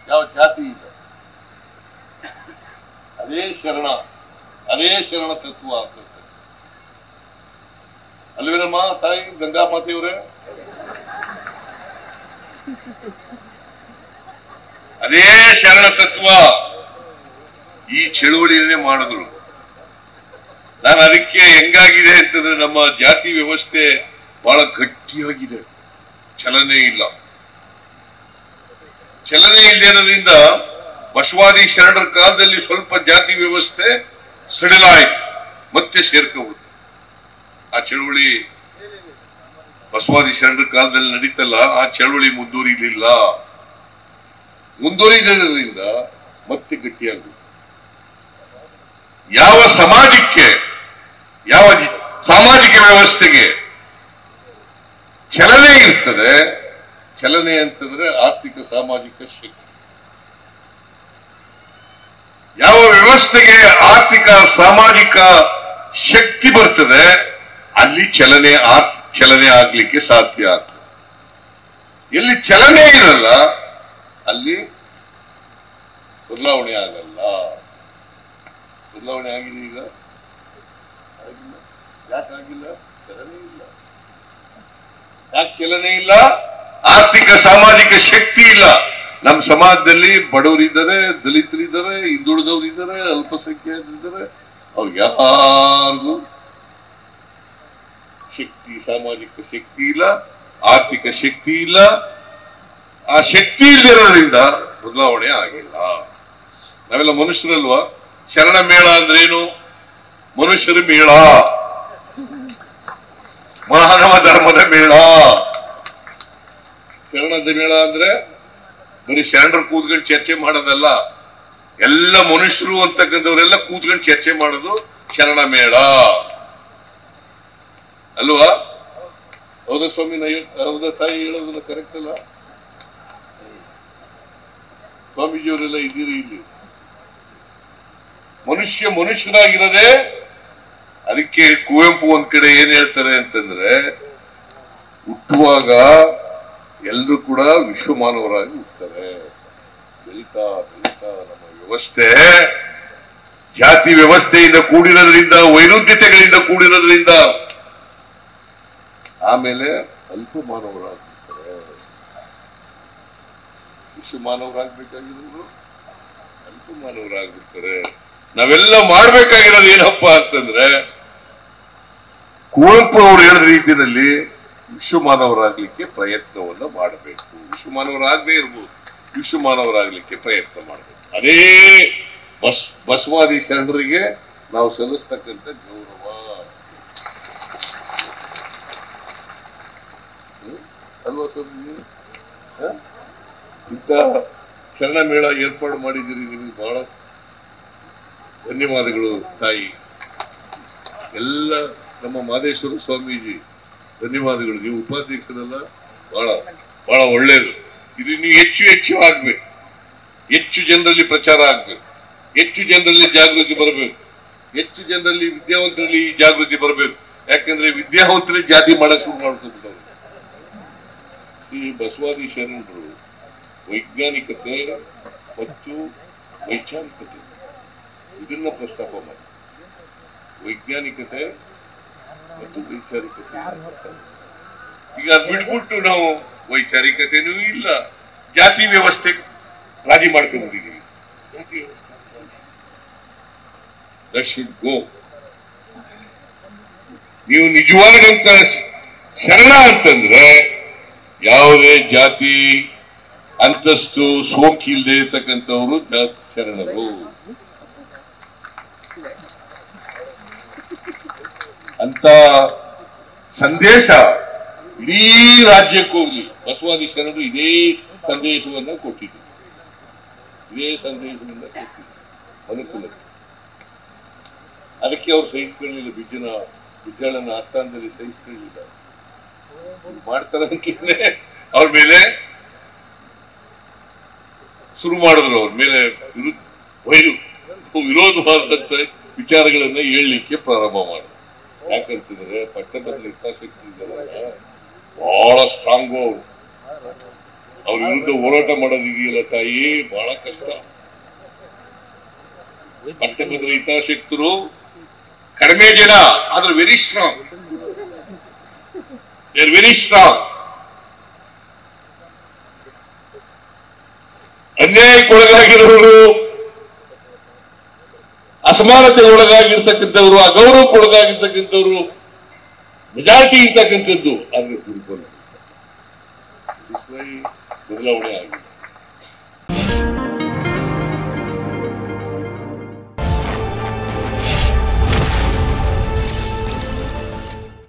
ಯಾವ ಜಾತಿ ಇಲ್ಲ. ಅದೇ ಶರಣ ತತ್ವ ಆಗ್ತದೆ ಅಲ್ವೇನಮ್ಮ ತಾಯಿ ಗಂಗಾ ಮಾತೆಯವರೇ? ಅದೇ ಶರಣ ತತ್ವ ಈ ಚಳುವಳಿಯನ್ನೇ ಮಾಡಿದ್ರು. ನಾನು ಅದಕ್ಕೆ ಹೆಂಗಾಗಿದೆ ಅಂತಂದ್ರೆ ನಮ್ಮ ಜಾತಿ ವ್ಯವಸ್ಥೆ ಬಹಳ ಗಟ್ಟಿಯಾಗಿದೆ, ಚಲನೆ ಇಲ್ಲ. ಚಲನೆ ಇಲ್ಲದಿರೋದ್ರಿಂದ ಬಸವಾದಿ ಶರಣರ ಕಾಲದಲ್ಲಿ ಸ್ವಲ್ಪ ಜಾತಿ ವ್ಯವಸ್ಥೆ ಸಡಿಲಾಯಿತು, ಮತ್ತೆ ಸೇರ್ಕೋಬಹುದು. ಆ ಚಳುವಳಿ ಬಸವಾದಿ ಶರಣರ ಕಾಲದಲ್ಲಿ ನಡೀತಲ್ಲ, ಆ ಚಳುವಳಿ ಮುಂದುವರಿದ್ರಿಂದ ಮತ್ತೆ ಗಟ್ಟಿಯಾಗುವುದು. ಯಾವ ಸಮಾಜಕ್ಕೆ, ಯಾವ ಸಾಮಾಜಿಕ ವ್ಯವಸ್ಥೆಗೆ ಚಲನೆ ಇರ್ತದೆ, ಚಲನೆ ಅಂತಂದ್ರೆ ಆರ್ಥಿಕ ಸಾಮಾಜಿಕ ಶಕ್ತಿ. ಯಾವ ವ್ಯವಸ್ಥೆಗೆ ಆರ್ಥಿಕ ಸಾಮಾಜಿಕ ಶಕ್ತಿ ಬರ್ತದೆ ಅಲ್ಲಿ ಚಲನೆ ಆಗ್ಲಿಕ್ಕೆ ಸಾಧ್ಯ ಆಗ್ತದೆ. ಎಲ್ಲಿ ಚಲನೆ ಇರಲ್ಲ ಅಲ್ಲಿ ಬದಲಾವಣೆ ಆಗಲ್ಲ. ಬದಲಾವಣೆ ಆಗಿದೆ ಈಗ? ಯಾಕಾಗಿಲ್ಲ? ಚಲನೆ ಇಲ್ಲ. ಯಾಕೆ ಚಲನೆ ಇಲ್ಲ? ಆರ್ಥಿಕ ಸಾಮಾಜಿಕ ಶಕ್ತಿ ಇಲ್ಲ. ನಮ್ಮ ಸಮಾಜದಲ್ಲಿ ಬಡವರಿದ್ದಾರೆ, ದಲಿತರಿದ್ದಾರೆ, ಹಿಂದುಳಿದವರಿದ್ದಾರೆ, ಅಲ್ಪಸಂಖ್ಯಾತರಿದ್ದಾರೆ. ಅವ್ರಿಗೆ ಯಾರಿಗೂ ಶಕ್ತಿ, ಸಾಮಾಜಿಕ ಶಕ್ತಿ ಇಲ್ಲ, ಆರ್ಥಿಕ ಶಕ್ತಿ ಇಲ್ಲ. ಆ ಶಕ್ತಿ ಇಲ್ಲದಿರೋದ್ರಿಂದ ಬದಲಾವಣೆ ಆಗಿಲ್ಲ. ನಾವೆಲ್ಲ ಮನುಷ್ಯರಲ್ವಾ? ಶರಣ ಮೇಳ ಅಂದ್ರೇನು? ಮನುಷ್ಯರ ಮೇಳ, ಮಾನವ ಧರ್ಮದ ಮೇಳ. ಶರಣದ ಮೇಳ ಅಂದ್ರೆ ಬರೀ ಶರಣರು ಕೂತ್ಕೊಂಡು ಚರ್ಚೆ ಮಾಡೋದಲ್ಲ, ಎಲ್ಲ ಮನುಷ್ಯರು ಅಂತಕ್ಕಂಥವರೆಲ್ಲ ಕೂತ್ಕೊಂಡು ಚರ್ಚೆ ಮಾಡೋದು ಶರಣ ಮೇಳ ಅಲ್ವಾ? ಹೌದಾ ಸ್ವಾಮಿ? ಹೌದಾ ತಾಯಿ? ಹೇಳೋದನ್ನ ಕರೆಕ್ಟ್ ಅಲ್ಲ? ಸ್ವಾಮೀಜಿಯವರೆಲ್ಲ ಇದ್ದೀರಿ ಇಲ್ಲಿ. ಮನುಷ್ಯನಾಗಿರೋದೇ ಅದಕ್ಕೆ ಕುವೆಂಪು ಒಂದ್ ಕಡೆ ಏನ್ ಹೇಳ್ತಾರೆ ಅಂತಂದ್ರೆ, ಹುಟ್ಟುವಾಗ ಎಲ್ರು ಕೂಡ ವಿಶ್ವಮಾನವರಾಗಿ ಹುಟ್ಟುತ್ತಾರೆ. ಬೆಳೀತಾ ನಮ್ಮ ವ್ಯವಸ್ಥೆ ಜಾತಿ ವ್ಯವಸ್ಥೆಯಿಂದ ಕೂಡಿರೋದ್ರಿಂದ, ವೈರುಧ್ಯತೆಗಳಿಂದ ಕೂಡಿರೋದ್ರಿಂದ ಆಮೇಲೆ ಅಲ್ಪ ಮಾನವರಾಗ್ಬಿಡ್ತಾರೆ. ವಿಶ್ವಮಾನವರಾಗ್ಬೇಕಾಗಿರೋರು ಅಲ್ಪ ಮಾನವರಾಗ್ಬಿಡ್ತಾರೆ. ನಾವೆಲ್ಲ ಮಾಡ್ಬೇಕಾಗಿರೋದು ಏನಪ್ಪಾ ಅಂತಂದ್ರೆ, ಕುವೆಂಪು ಅವರು ಹೇಳಿದ ರೀತಿಯಲ್ಲಿ ವಿಶ್ವಮಾನವರಾಗ್ಲಿಕ್ಕೆ ಪ್ರಯತ್ನವನ್ನ ಮಾಡಬೇಕು. ವಿಶ್ವಮಾನವರಾಗದೇ ಇರ್ಬೋದು, ವಿಶ್ವಮಾನವರಾಗ್ಲಿಕ್ಕೆ ಪ್ರಯತ್ನ ಮಾಡಬೇಕು. ಅದೇ ಬಸವಾದಿ ಶರಣರಿಗೆ ನಾವು ಸಲ್ಲಿಸ್ತಕ್ಕಂಥ ಗೌರವ ಅಲ್ವಾ ಸ್ವಾಮಿ? ಇಂಥ ಶರಣ ಮೇಳ ಏರ್ಪಾಡು ಮಾಡಿದ್ದೀರಿ, ನಿಮಗೆ ಬಹಳ ಧನ್ಯವಾದಗಳು ತಾಯಿ. ಎಲ್ಲ ನಮ್ಮ ಮಾದೇಶ್ವರ ಸ್ವಾಮೀಜಿ ಧನ್ಯವಾದಗಳು. ನೀವು ಉಪಾಧ್ಯಕ್ಷರೆಲ್ಲ ಬಹಳ ಬಹಳ ಒಳ್ಳೇದು. ಇದು ನೀವು ಹೆಚ್ಚು ಆಗ್ಬೇಕು, ಹೆಚ್ಚು ಜನರಲ್ಲಿ ಪ್ರಚಾರ ಆಗ್ಬೇಕು, ಹೆಚ್ಚು ಜನರಲ್ಲಿ ಜಾಗೃತಿ ಬರಬೇಕು, ಹೆಚ್ಚು ಜನರಲ್ಲಿ ವಿದ್ಯಾವಂತರಲ್ಲಿ ಈ ಜಾಗೃತಿ ಬರಬೇಕು. ಯಾಕಂದ್ರೆ ವಿದ್ಯಾವಂತರೇ ಜಾತಿ ಮಾಡಕ್ ಶುರು ಮಾಡ್ಕೊಂಡ್ಬಿಟ್ಟವ್ರು. ಶ್ರೀ ಬಸವಾದಿ ಶರಣರು ವೈಜ್ಞಾನಿಕತೆ ಮತ್ತು ವೈಚಾರಿಕತೆ ಇದನ್ನ ಪ್ರಸ್ತಾಪ ಮಾಡಿ. ವೈಜ್ಞಾನಿಕತೆ ಮತ್ತು ವೈಚಾರಿಕತೆ. ಈಗ ಅದ್ ಬಿಟ್ಬಿಟ್ಟು ನಾವು ವೈಚಾರಿಕತೆನೂ ಇಲ್ಲ, ಜಾತಿ ವ್ಯವಸ್ಥೆ ರಾಜಿ ಮಾಡ್ಕೊಂಡಿದ್ದೀವಿ. ಜಾತಿ ವ್ಯವಸ್ಥೆ ದಟ್ ಶುಡ್ ಗೋ. ನೀವು ನಿಜವಾದಂತ ಶರಣ ಅಂತಂದ್ರೆ ಯಾವುದೇ ಜಾತಿ ಅಂತಸ್ತು ಸೋಂಕಿಲ್ಲದೆ ಇರ್ತಕ್ಕಂಥವ್ರು ಜಾತಿ ಶರಣರು ಅಂತ ಸಂದೇಶ ಇಡೀ ರಾಜ್ಯಕ್ಕೆ ಹೋಗ್ಲಿ. ಬಸವಾದಿ ಶರಣರು ಇದೇ ಸಂದೇಶವನ್ನ ಕೊಟ್ಟಿದ್ರು, ಅನುಕೂಲ. ಅದಕ್ಕೆ ಅವ್ರು ಸಹಿಸ್ಕೊಳ್ಳಲಿಲ್ಲ, ಬಿಜ್ಜಳನ ಆಸ್ಥಾನದಲ್ಲಿ ಸಹಿಸ್ಕೊಳ್ಳಲಿಲ್ಲ. ಮಾಡ್ತಾರಂತೆ ಅವ್ರ ಮೇಲೆ ಶುರು ಮಾಡಿದ್ರು. ಅವ್ರ ಮೇಲೆ ವಿರೋಧವಾದಂತ ವಿಚಾರಗಳನ್ನ ಹೇಳಲಿಕ್ಕೆ ಪ್ರಾರಂಭ ಮಾಡಿದ್ರು. ಯಾಕಂತಂದ್ರೆ ಪಟ್ಟಭದ್ರ ಹಿತಾಸಕ್ತಿ ಬಹಳ ಸ್ಟ್ರಾಂಗು ಅವರು. ಅವ್ರ ವಿರುದ್ಧ ಹೋರಾಟ ಮಾಡೋದಿದೆಯಲ್ಲ ತಾಯಿ, ಬಹಳ ಕಷ್ಟ. ಪಟ್ಟಭದ್ರ ಹಿತಾಸಕ್ತರು ಕಡಿಮೆ ಜನ, ಆದ್ರೆ ವೆರಿ ಸ್ಟ್ರಾಂಗ್, ವೆರಿ ಸ್ಟ್ರಾಂಗ್. ಅನ್ಯಾಯಕ್ಕೆ ಒಳಗಾಗಿರೋರು, ಅಸಮಾನತೆಗೆ ಒಳಗಾಗಿರ್ತಕ್ಕಂಥವ್ರು, ಅಗೌರವಕ್ಕೆ ಒಳಗಾಗಿರ್ತಕ್ಕಂಥವ್ರು ಮೆಜಾರಿಟಿ ಇರ್ತಕ್ಕಂಥದ್ದು. ಆದ್ರೆ ಬದಲಾವಣೆ ಆಗಿದೆ.